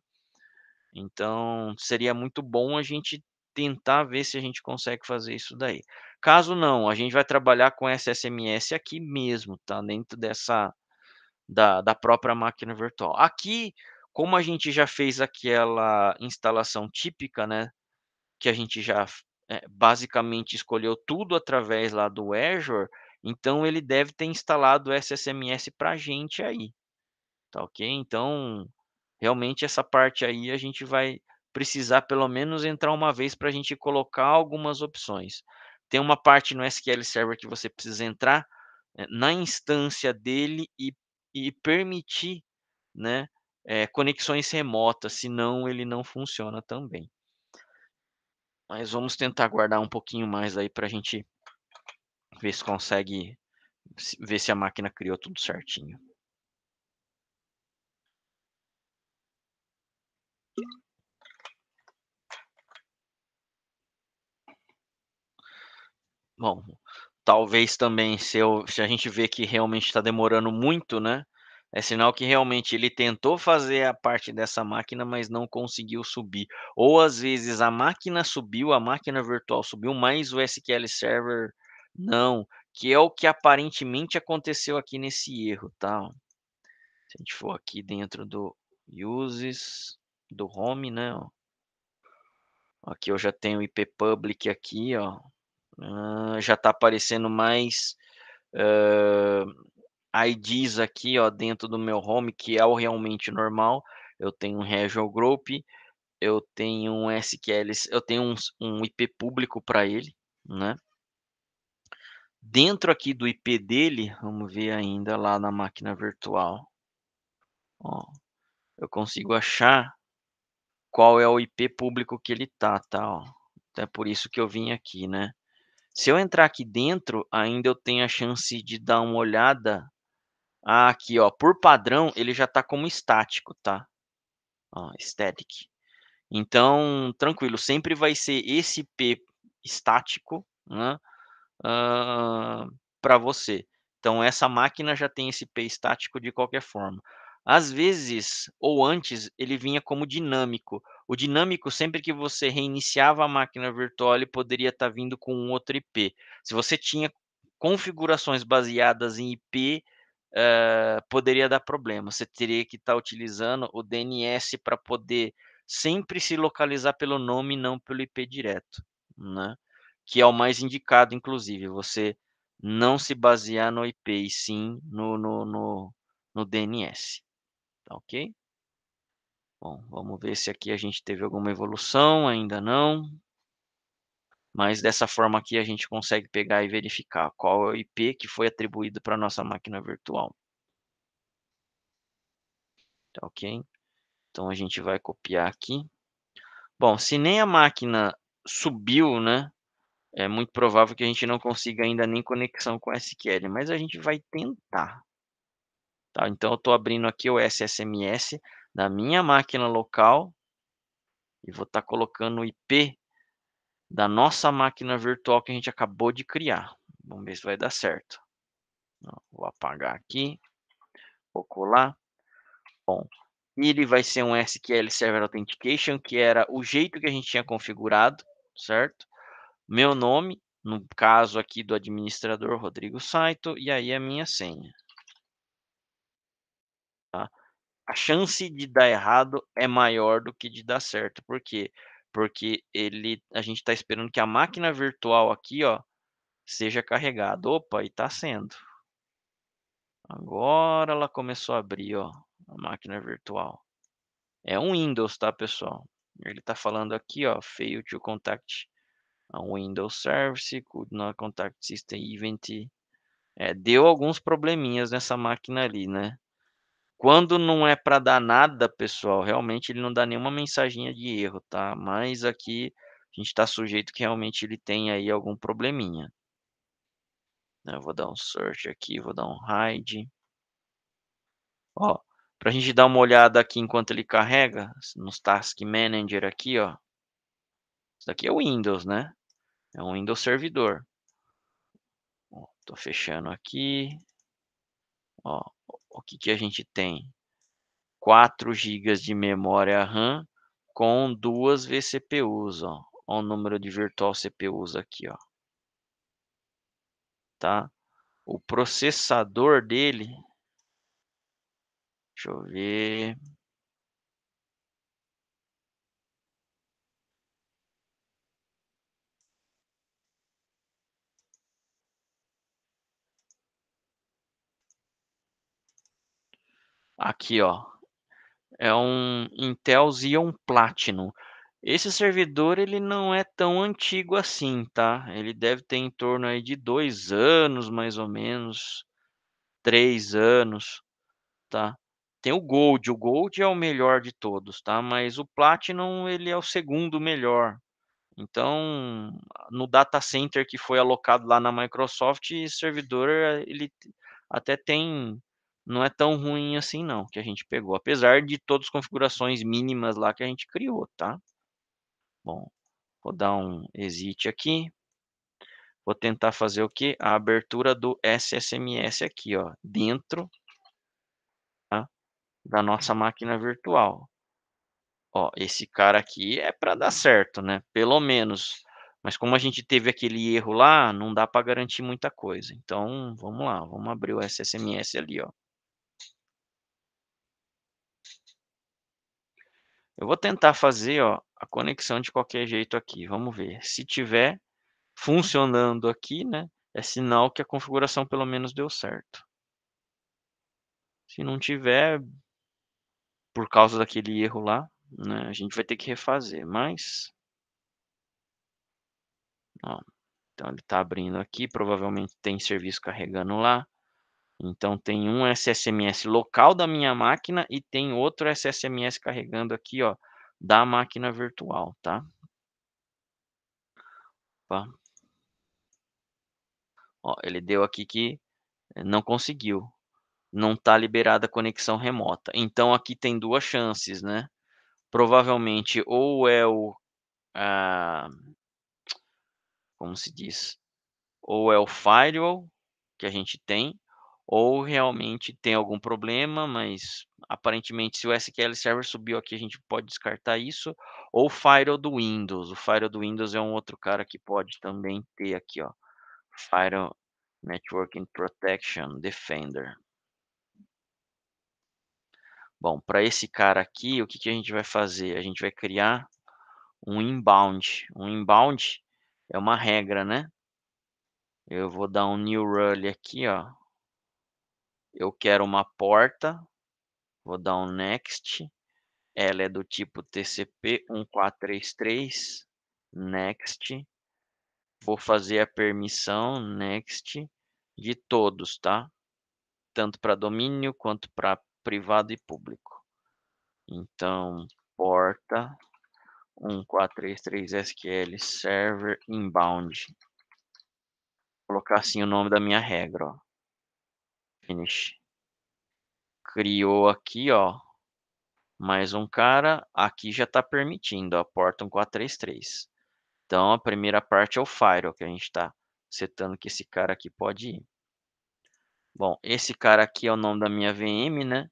Speaker 1: Então, seria muito bom a gente tentar ver se a gente consegue fazer isso daí. Caso não, a gente vai trabalhar com SSMS aqui mesmo, tá, dentro dessa da própria máquina virtual. Aqui, como a gente já fez aquela instalação típica, né, que a gente já basicamente escolheu tudo através lá do Azure, então ele deve ter instalado o SSMS pra gente aí, tá ok? Então, realmente essa parte aí a gente vai precisar pelo menos entrar uma vez para a gente colocar algumas opções. Tem uma parte no SQL Server que você precisa entrar, na instância dele e permitir, né, conexões remotas, senão ele não funciona também. Mas vamos tentar guardar um pouquinho mais aí para a gente ver se consegue ver se a máquina criou tudo certinho. Bom, talvez também se a gente vê que realmente está demorando muito, né, é sinal que realmente ele tentou fazer a parte dessa máquina, mas não conseguiu subir. Ou às vezes a máquina subiu, a máquina virtual subiu, mas o SQL Server não, que é o que aparentemente aconteceu aqui nesse erro, tá. Se a gente for aqui dentro do uses, do home, né, ó, aqui eu já tenho o IP public aqui, ó, já está aparecendo mais, hã, IDs aqui, ó, dentro do meu home, que é o realmente normal. Eu tenho um regional group, eu tenho um SQL, eu tenho um IP público para ele, né. Dentro aqui do IP dele, vamos ver ainda lá na máquina virtual, ó, eu consigo achar qual é o IP público que ele tá, ó. Então é por isso que eu vim aqui, né. Se eu entrar aqui dentro, ainda eu tenho a chance de dar uma olhada. Aqui, ó, por padrão, ele já tá como estático, tá. Ó, static. Então, tranquilo, sempre vai ser esse IP estático, né, para você. Então essa máquina já tem esse IP estático de qualquer forma. Às vezes, ou antes, ele vinha como dinâmico. O dinâmico, sempre que você reiniciava a máquina virtual, ele poderia estar vindo com um outro IP. Se você tinha configurações baseadas em IP, poderia dar problema. Você teria que estar utilizando o DNS para poder sempre se localizar pelo nome e não pelo IP direto, né, que é o mais indicado inclusive, você não se basear no IP e sim no DNS, tá ok? Bom, vamos ver se aqui a gente teve alguma evolução, ainda não, mas dessa forma aqui a gente consegue pegar e verificar qual é o IP que foi atribuído para nossa máquina virtual, tá ok? Então a gente vai copiar aqui. Bom, se nem a máquina subiu, né, é muito provável que a gente não consiga ainda nem conexão com SQL, mas a gente vai tentar. tá. Então eu estou abrindo aqui o SSMS da minha máquina local e vou estar colocando o IP da nossa máquina virtual que a gente acabou de criar. Vamos ver se vai dar certo. Ó, vou apagar aqui, vou colar. Bom, ele vai ser um SQL Server Authentication, que era o jeito que a gente tinha configurado, certo? Meu nome, no caso aqui do administrador Rodrigo Saito, e aí a minha senha, tá? A chance de dar errado é maior do que de dar certo. Por quê? Porque a gente está esperando que a máquina virtual aqui, ó, seja carregada. Opa, e está sendo. Agora ela começou a abrir, ó, a máquina virtual. É um Windows, tá, pessoal? Ele está falando aqui, ó, fail to contact a Windows Service, could not contact system event. Deu alguns probleminhas nessa máquina ali, né? Quando não é para dar nada, pessoal, realmente ele não dá nenhuma mensaginha de erro, tá? Mas aqui a gente está sujeito que realmente ele tem aí algum probleminha. Eu vou dar um search aqui, vou dar um hide. Ó, para a gente dar uma olhada aqui enquanto ele carrega, nos Task Manager aqui, ó. Isso daqui é o Windows, né? É um Windows servidor. Ó, tô fechando aqui. Ó, o que que a gente tem? 4 gigas de memória RAM com 2 vCPUs, ó. Ó o número de virtual CPUs aqui, ó. Tá? O processador dele, deixa eu ver. Aqui, ó. É um Intel Xeon Platinum. Esse servidor ele não é tão antigo assim, tá? Ele deve ter em torno aí de 2 anos, mais ou menos, 3 anos, tá? Tem o Gold é o melhor de todos, tá? Mas o Platinum ele é o segundo melhor. Então, no data center que foi alocado lá na Microsoft, esse servidor ele até tem não é tão ruim assim não, que a gente pegou, apesar de todas as configurações mínimas lá que a gente criou, tá? Bom, vou dar um exit aqui. Vou tentar fazer o quê? A abertura do SSMS aqui, ó, dentro, tá, da nossa máquina virtual. Ó, esse cara aqui é para dar certo, né, pelo menos. Mas como a gente teve aquele erro lá, não dá para garantir muita coisa. Então, vamos lá, vamos abrir o SSMS ali, ó. Eu vou tentar fazer, ó, a conexão de qualquer jeito aqui, vamos ver. Se tiver funcionando aqui, né, é sinal que a configuração pelo menos deu certo. Se não tiver, por causa daquele erro lá, né, a gente vai ter que refazer, mas ó, então ele está abrindo aqui, provavelmente tem serviço carregando lá. Então tem um SSMS local da minha máquina e tem outro SSMS carregando aqui, ó, da máquina virtual, tá? Opa. Ó, ele deu aqui que não conseguiu, não está liberada a conexão remota. Então aqui tem 2 chances, né? Provavelmente ou é ah, como se diz? Ou é o firewall que a gente tem, ou realmente tem algum problema, mas aparentemente se o SQL Server subiu aqui, a gente pode descartar isso, ou o firewall do Windows. O firewall do Windows é um outro cara que pode também ter aqui, ó, Firewall Networking Protection Defender. Bom, para esse cara aqui, o que que a gente vai fazer? A gente vai criar um inbound. Um inbound é uma regra, né? Eu vou dar um new rule aqui, ó. Eu quero uma porta, vou dar um next. Ela é do tipo TCP 1433, next. Vou fazer a permissão, next, de todos, tá? Tanto para domínio quanto para privado e público. Então, porta 1433 SQL Server Inbound. Vou colocar assim o nome da minha regra, ó. Finish. criou aqui, ó, mais um cara, aqui já está permitindo, ó, porta 1433. Então a primeira parte é o firewall que a gente está setando que esse cara aqui pode ir. Bom, esse cara aqui é o nome da minha VM, né,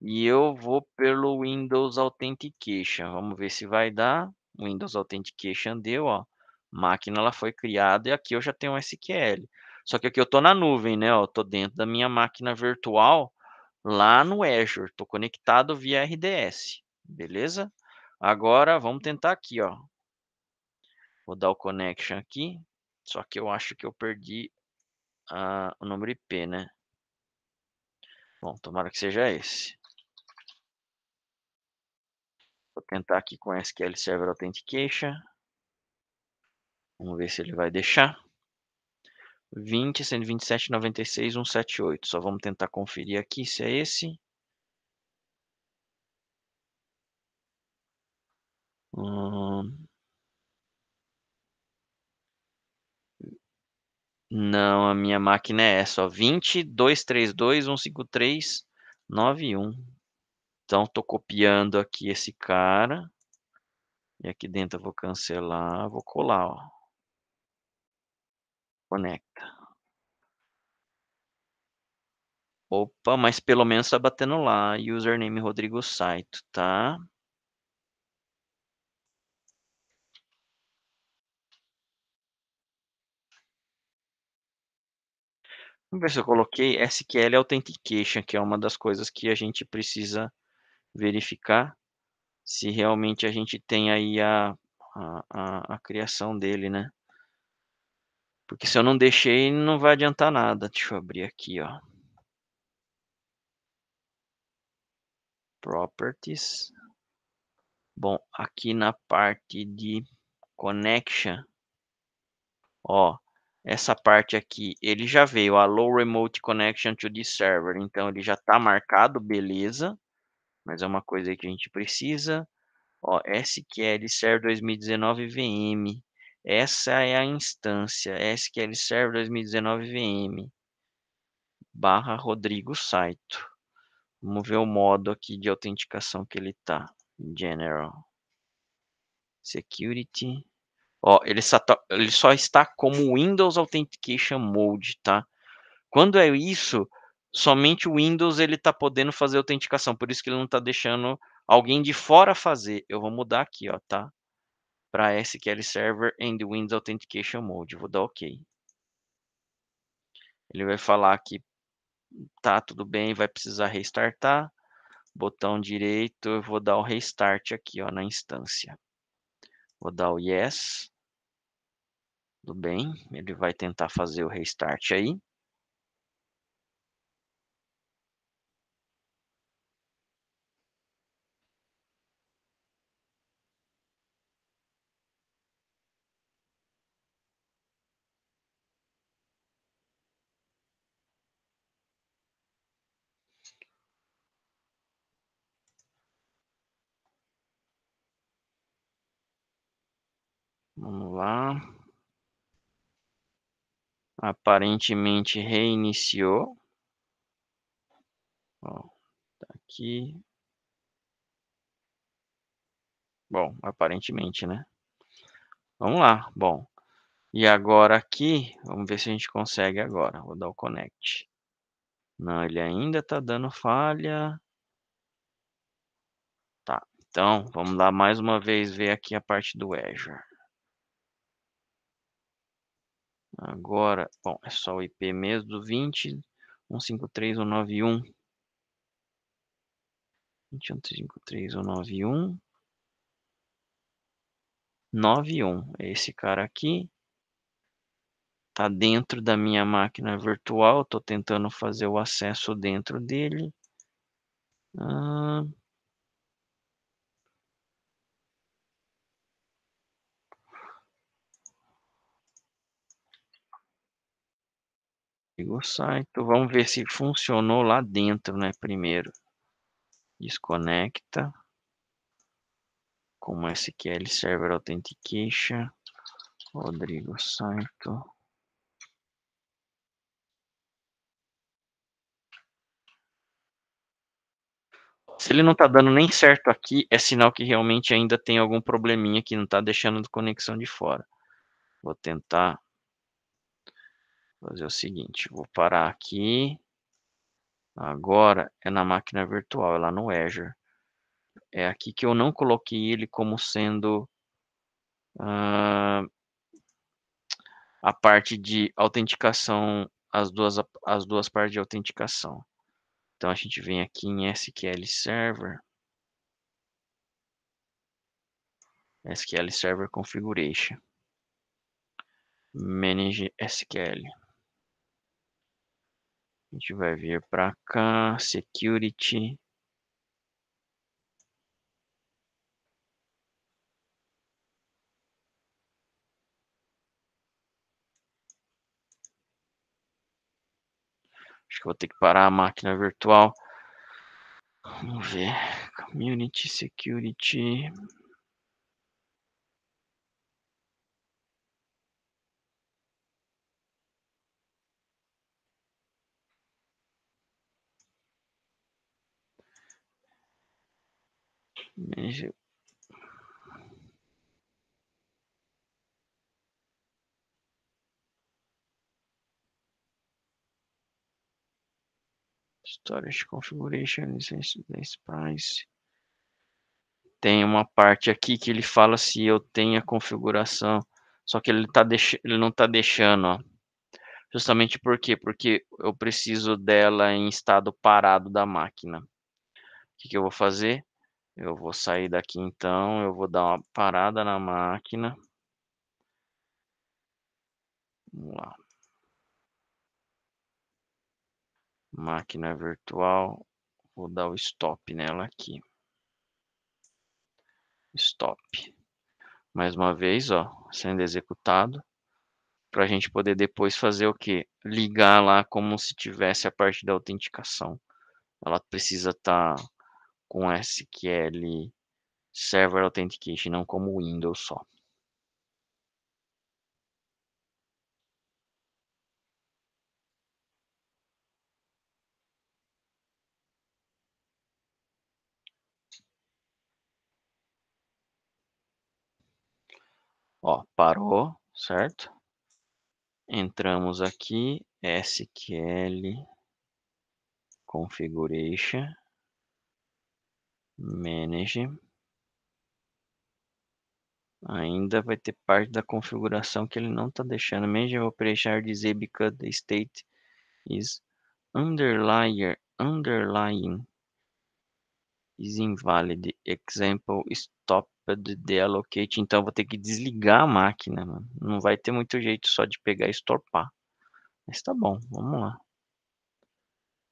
Speaker 1: e eu vou pelo Windows Authentication, vamos ver se vai dar. Windows Authentication deu, ó, máquina ela foi criada e aqui eu já tenho um SQL. Só que aqui eu estou na nuvem, né, ó, estou dentro da minha máquina virtual, lá no Azure, estou conectado via RDS, beleza? Agora vamos tentar aqui, ó. Vou dar o connection aqui, só que eu acho que eu perdi o número IP, né? Bom, tomara que seja esse. Vou tentar aqui com SQL Server Authentication. Vamos ver se ele vai deixar. 20, 127, 96, 178. Só vamos tentar conferir aqui se é esse. Não, a minha máquina é essa, ó. 20, 232, 153, 91. Então, estou copiando aqui esse cara. E aqui dentro eu vou cancelar, vou colar, ó. Conecta. Opa, mas pelo menos está batendo lá. Username Rodrigo Saito, tá? Vamos ver se eu coloquei SQL Authentication, que é uma das coisas que a gente precisa verificar se realmente a gente tem aí a criação dele, né? Porque se eu não deixei, não vai adiantar nada. Deixa eu abrir aqui, ó. Properties. Bom, aqui na parte de connection, ó, essa parte aqui, ele já veio, allow remote connection to this server. Então ele já está marcado, beleza. Mas é uma coisa aí que a gente precisa. Ó, SQL Server 2019 VM. Essa é a instância, SQL Server 2019 VM. Barra Rodrigo Saito. Vamos ver o modo aqui de autenticação que ele tá. General. Security. Ó, ele só está como Windows Authentication Mode, tá? Quando é isso, somente o Windows ele tá podendo fazer autenticação, por isso que ele não tá deixando alguém de fora fazer. Eu vou mudar aqui, ó, tá? Para SQL Server and Windows Authentication Mode. Vou dar OK. Ele vai falar que tá tudo bem, vai precisar restartar. Botão direito, eu vou dar o restart aqui, ó, na instância. Vou dar o yes. Tudo bem, ele vai tentar fazer o restart aí. Vamos lá. Aparentemente reiniciou. Ó, tá aqui. Bom, aparentemente, né? Vamos lá. Bom, e agora aqui, vamos ver se a gente consegue agora. Vou dar o connect. Não, ele ainda está dando falha. Tá, então vamos lá mais uma vez ver aqui a parte do Azure. Agora, bom, é só o IP mesmo do 20, 153.191. 21.153.191. 91. É esse cara aqui. Tá dentro da minha máquina virtual. Estou tentando fazer o acesso dentro dele. Liga o site. Vamos ver se funcionou lá dentro, né? Primeiro. Desconecta. Como SQL Server Authentication. Rodrigo Saito. Se ele não tá dando nem certo aqui, é sinal que realmente ainda tem algum probleminha que não tá deixando a conexão de fora. Vou tentar fazer o seguinte, vou parar aqui, agora é na máquina virtual, é lá no Azure. É aqui que eu não coloquei ele como sendo, hã, a parte de autenticação, as duas partes de autenticação. Então a gente vem aqui em SQL Server, SQL Server Configuration, Manage SQL. A gente vai vir para cá, Security. Acho que vou ter que parar a máquina virtual. Vamos ver. Community Security. Manage. Storage Configuration, License Price. Tem uma parte aqui que ele fala se eu tenho a configuração, só que ele não está deixando, ó. Justamente por quê? Porque eu preciso dela em estado parado da máquina. O que que eu vou fazer? Eu vou sair daqui então, eu vou dar uma parada na máquina. Vamos lá. Máquina virtual, vou dar o stop nela aqui. Stop. Mais uma vez, ó, sendo executado, para a gente poder depois fazer o quê? Ligar lá como se tivesse a parte da autenticação. Ela precisa estar com SQL Server Authentication, não como Windows só. Ó, parou, certo? Entramos aqui, SQL Configuration, Manage. Ainda vai ter parte da configuração que ele não está deixando. Manage Operation Disable because the state is underlying is invalid. Example stopped the allocate. Então vou ter que desligar a máquina, mano. Não vai ter muito jeito só de pegar e estopar. Mas tá bom, vamos lá.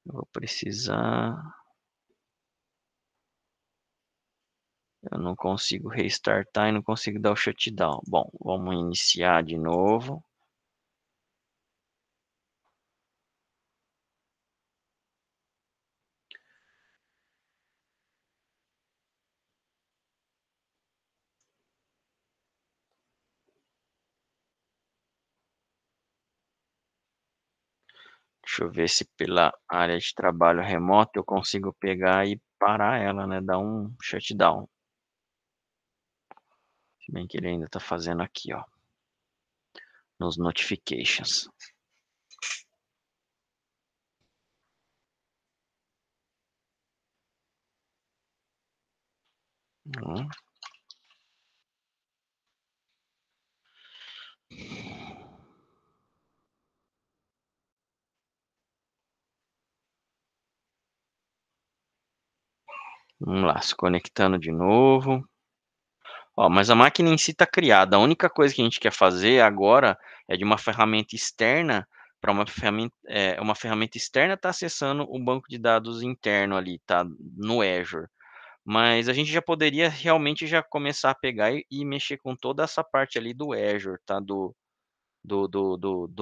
Speaker 1: Eu vou precisar. Eu não consigo restartar e não consigo dar o shutdown. Bom, vamos iniciar de novo. Deixa eu ver se pela área de trabalho remoto eu consigo pegar e parar ela, né, dar um shutdown. Se bem que ele ainda está fazendo aqui, ó, nos notifications. Hum. Vamos lá, se conectando de novo. Ó, mas a máquina em si está criada. A única coisa que a gente quer fazer agora é de uma ferramenta externa para uma ferramenta externa tá acessando o banco de dados interno ali, tá no Azure. Mas a gente já poderia realmente já começar a pegar e mexer com toda essa parte ali do Azure, tá? Do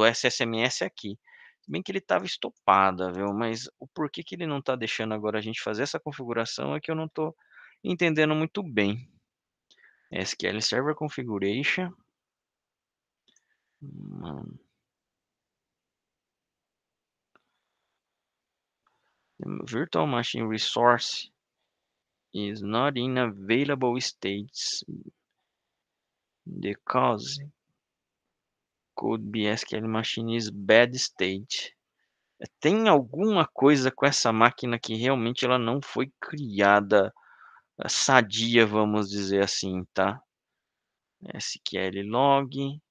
Speaker 1: SSMS aqui. Se bem que ele estava estopada, viu? Mas o porquê que ele não está deixando agora a gente fazer essa configuração é que eu não estou entendendo muito bem. SQL Server Configuration. Hum, Virtual Machine Resource. is not in available states. The cause could be SQL machine is bad state. Tem alguma coisa com essa máquina que realmente ela não foi criada, sadia, vamos dizer assim, tá. SQL log.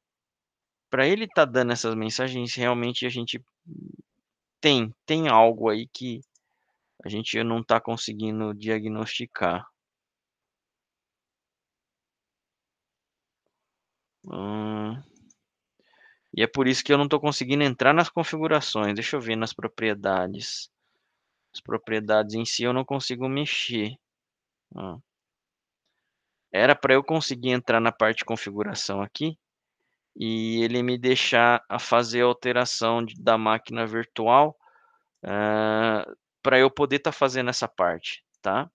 Speaker 1: Para ele estar dando essas mensagens, realmente a gente tem algo aí que a gente não está conseguindo diagnosticar. Hum, e é por isso que eu não estou conseguindo entrar nas configurações. Deixa eu ver nas propriedades. As propriedades em si eu não consigo mexer. Hã. Era para eu conseguir entrar na parte de configuração aqui, e ele me deixar a fazer a alteração da máquina virtual, para eu poder estar fazendo essa parte, tá?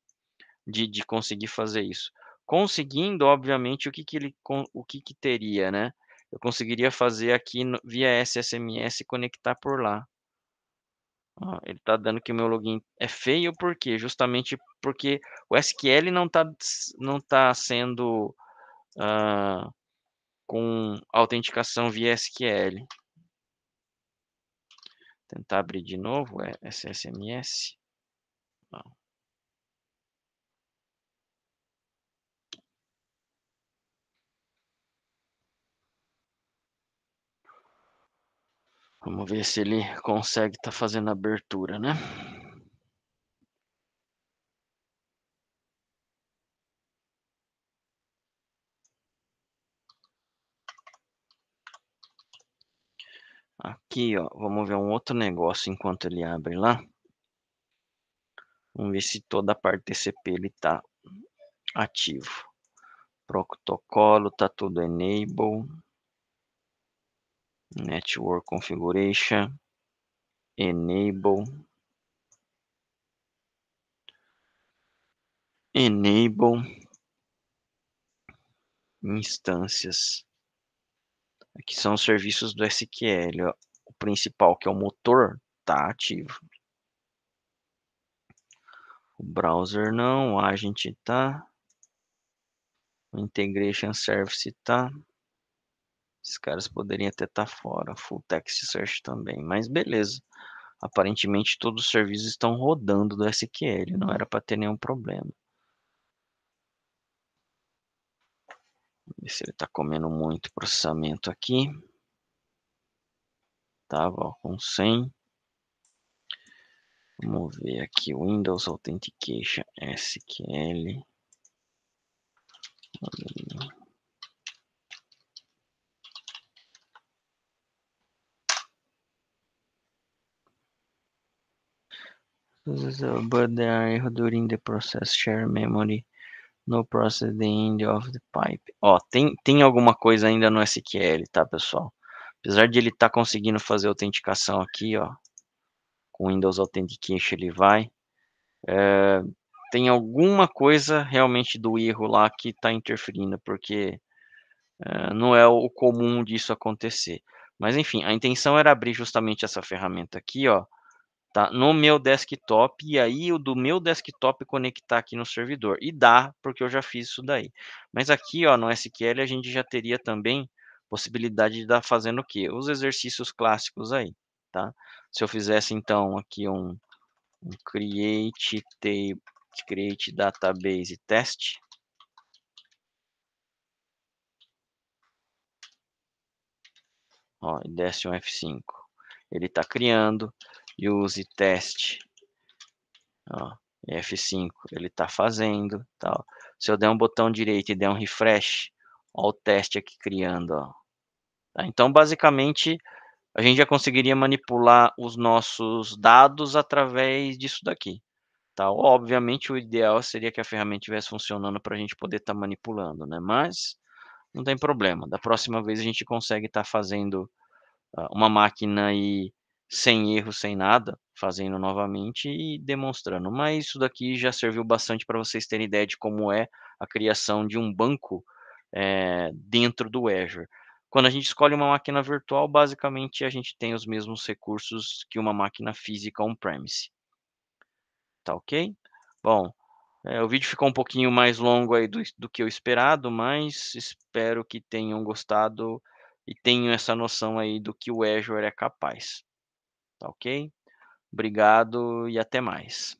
Speaker 1: De conseguir fazer isso. Conseguindo, obviamente, o que que teria, né? Eu conseguiria fazer aqui via SSMS conectar por lá. Ó, ele está dando que o meu login é feio, por quê? Justamente porque o SQL não tá sendo, hã, com autenticação via SQL. Tentar abrir de novo, SSMS. Ó, vamos ver se ele consegue estar fazendo a abertura, né. Aqui, ó, vamos ver um outro negócio enquanto ele abre lá. Vamos ver se toda a parte TCP ele tá ativo. Protocolo tá tudo enable. Network configuration, enable, enable, instâncias. Aqui são os serviços do SQL, ó. O principal, que é o motor, tá ativo. O browser não, o agent tá. O integration service tá. Esses caras poderiam até estar fora. Full text search também, mas beleza. Aparentemente todos os serviços estão rodando do SQL, não era para ter nenhum problema. Ver se ele está comendo muito processamento aqui. Tava ó, com 100. Vamos ver aqui, Windows Authentication SQL. But there are erro during the process share memory. No process the end of the pipe. Ó, tem alguma coisa ainda no SQL, tá, pessoal? Apesar de ele estar conseguindo fazer autenticação aqui, ó, com Windows Authentication ele vai. Tem alguma coisa realmente do erro lá que está interferindo, porque não é o comum disso acontecer. Mas enfim, a intenção era abrir justamente essa ferramenta aqui, ó, tá, no meu desktop, e aí o do meu desktop conectar aqui no servidor. E dá, porque eu já fiz isso daí. Mas aqui, ó, no SQL a gente já teria também possibilidade de estar fazendo o quê? Os exercícios clássicos aí, tá? Se eu fizesse então aqui um create database test, ó, e desse um F5. Ele está criando, use test, ó, F5, ele está fazendo, tal. Se eu der um botão direito e der um refresh, ó o teste aqui criando, ó. Tá, então basicamente a gente já conseguiria manipular os nossos dados através disso daqui, tá. Obviamente o ideal seria que a ferramenta estivesse funcionando para a gente poder estar manipulando, né, mas não tem problema, da próxima vez a gente consegue estar fazendo uma máquina aí sem erro, sem nada, fazendo novamente e demonstrando. Mas isso daqui já serviu bastante para vocês terem ideia de como é a criação de um banco, dentro do Azure. Quando a gente escolhe uma máquina virtual, basicamente a gente tem os mesmos recursos que uma máquina física on-premise. Tá ok? Bom, O vídeo ficou um pouquinho mais longo aí do que eu esperado, mas espero que tenham gostado e tenham essa noção aí do que o Azure é capaz, tá ok? Obrigado e até mais.